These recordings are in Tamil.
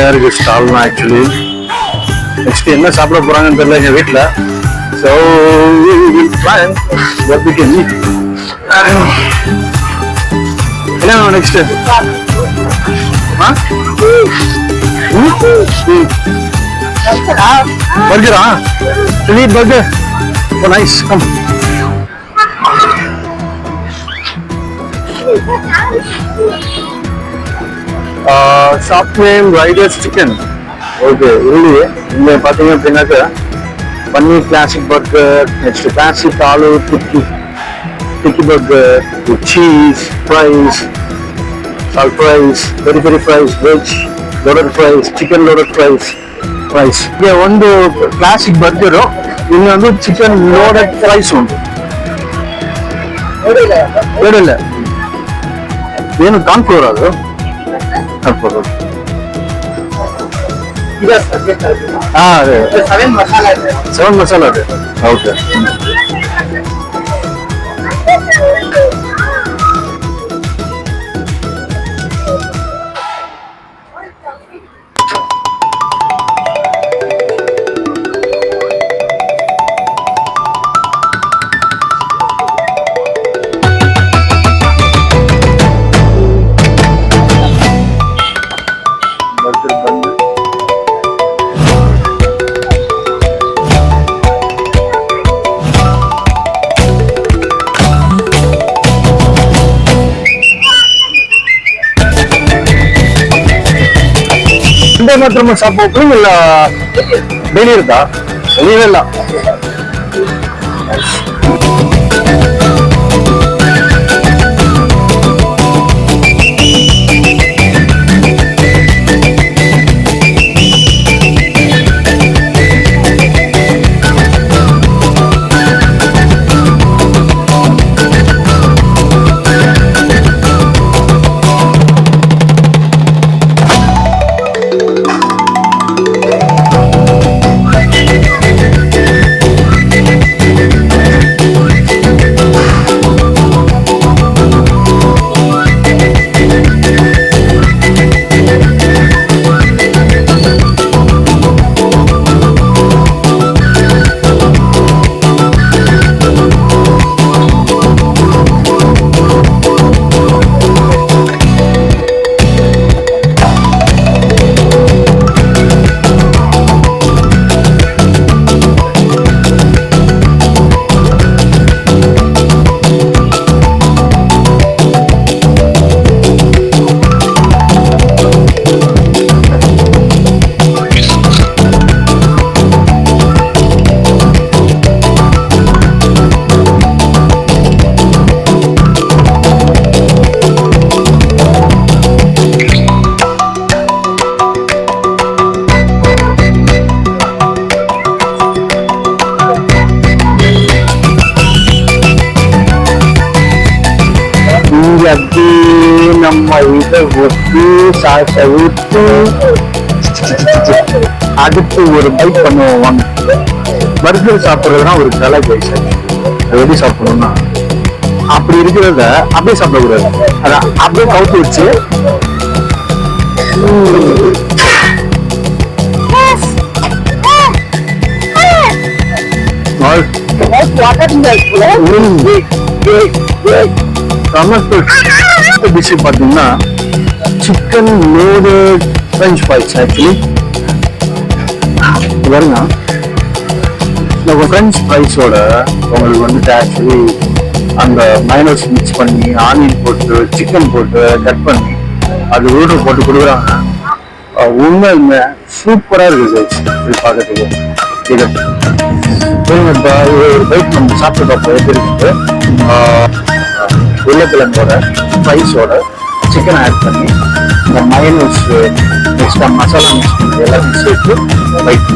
செம்மையா இருக்கு ஸ்டால்லாம் ஆக்சுவலி. நெக்ஸ்ட் என்ன சாப்பிட போறாங்கன்னு தெரியல எங்க வீட்டுல. ஸோ என்ன நெக்ஸ்ட் பர்கரா? Sweet burger. Oh, nice. Come. Shop name Riders Chicken. Okay, really. இங்க பாத்தீங்க அப்படின்னாக்க paneer classic burger, next classic aloo tikki burger with cheese, fries, salt fries, peri peri fries, veg loaded fries, chicken loaded fries. இங்க ಒಂದು ಕ್ಲಾಸಿಕ್ ಬರ್ಗರು, ಇನ್ನೊಂದು ಚಿಕನ್ ಲೋಡೆಡ್ ಫ್ರೈಸ್ ಉಂಟು. ಬೇಡಿಲ್ಲ ಏನು ಕಾನ್ಫ್ಲೋರ್ ಅದು? ಕಾನ್ಫ್ಲೋರ್ ಅದೇ 7 ಮಸಾಲ ಅದೇ. ಓಕೆ. ಮಾತ್ರ ಸಾಕು ಇಲ್ಲ ಡೈಲಿ ಇರುತ್ತಾ? ನೀವೆಲ್ಲ அப்படி நம்ம இதை ஊற்றி சாசை ஊற்றி அடுத்து ஒரு பைட் பண்ணுவோம். வாங்க, பர்கர் சாப்பிட்றதுனா ஒரு கலை பைசா. அது எப்படி சாப்பிடணும்னா அப்படி இருக்கிறத அப்படியே சாப்பிடக்கூடாது. அதான் அப்படியே கவுத்து வச்சு டிஷ் பார்த்தீங்கன்னா chicken loaded french fries. Actually பாருங்க, நம்ம ஃப்ரெஞ்ச் ஃப்ரைஸோட உங்களுக்கு வந்துட்டு ஆக்சுவலி அந்த மைனஸ் மிக்ஸ் பண்ணி ஆனியன் போட்டு சிக்கன் போட்டு கட் பண்ணி அது ஊட போட்டு கொடுக்குறாங்க. உண்மையுமே சூப்பராக இருக்குது இது பார்க்கறதுக்கு. இது ஒரு பைக் நம்ம சாப்பிட்டு பார்ப்போம் எப்படி இருக்குது. உருளைக்கிழங்கோட ஃப்ரைஸோட சிக்கன் ஆட் பண்ணி இந்த மயனஸ் நெக்ஸ்ட் மசாலா மிக்ஸ் பண்ணி எல்லாத்தையும் சேர்த்து bike.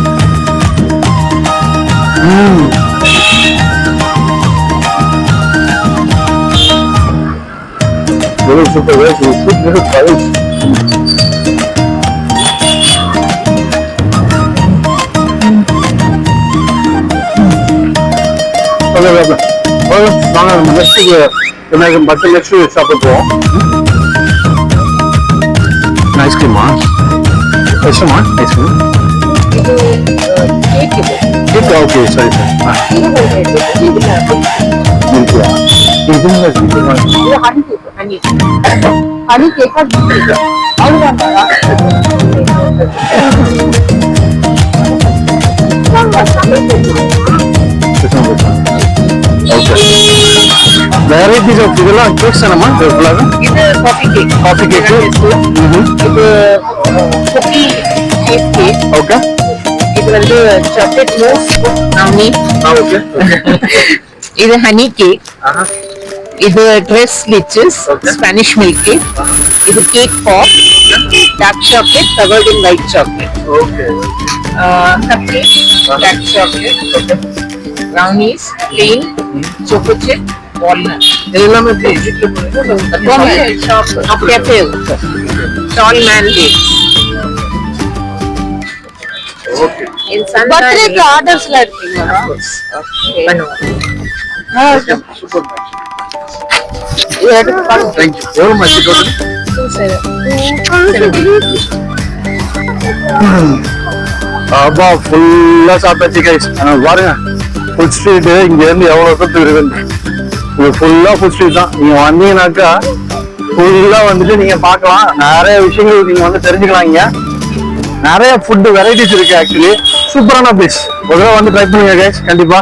very super great. We put little price. Next shop. Ice cream, huh? கஷ்டமா ஐஸ்கிரீம்? கேக் ஓகே சரி சார். மில்கியா? இது ஹனி கேக்கா அவ்வளவுதான். வெரைட்டிஸ் ஆஃப் இதெல்லாம் கேக்ஸ் தானம்மா ஃபுல்லாக? இது காஃபி கேக். இது குக்கி சீஸ் கேக். ஓகே. இது வந்து சாக்லேட் மூஸ் brownie. ஓகே. இது ஹனி கேக். இது tres leches Spanish milk cake. இது cake pop dark chocolate covered in white chocolate. Okay. Cupcake dark chocolate. brownies plain choco chip walnut. எல்லாமே cafe tall man cake. Okay. In Sunday birthday orders la irukkinga. Okay. Super. இது எடுத்து பாருங்க. Thank you. எவ்வளோ மச்சி டோட்டல்? 270. அப்பா ஃபுல்லா சாப்பிட்டாச்சு கைஸ். பாருங்க ஃபுட் ஸ்ட்ரீட் இங்க இருந்து எவ்வளவு தூரத்துக்கு இருக்கு. இது ஃபுல்லா ஃபுட் ஸ்ட்ரீட் தான். நீங்க வந்தீங்கன்னாக்கா ஃபுல்லா வந்துட்டு நீங்க பார்க்கலாம். நிறைய விஷயங்கள் நீங்க வந்து தெரிஞ்சுக்கலாம். இங்க நிறைய ஃபுட் வெரைட்டிஸ் இருக்கு. ஆக்சுவலி சூப்பரான பிளேஸ். ஒரு தடவை வந்து ட்ரை பண்ணுங்க கைஸ் கண்டிப்பா.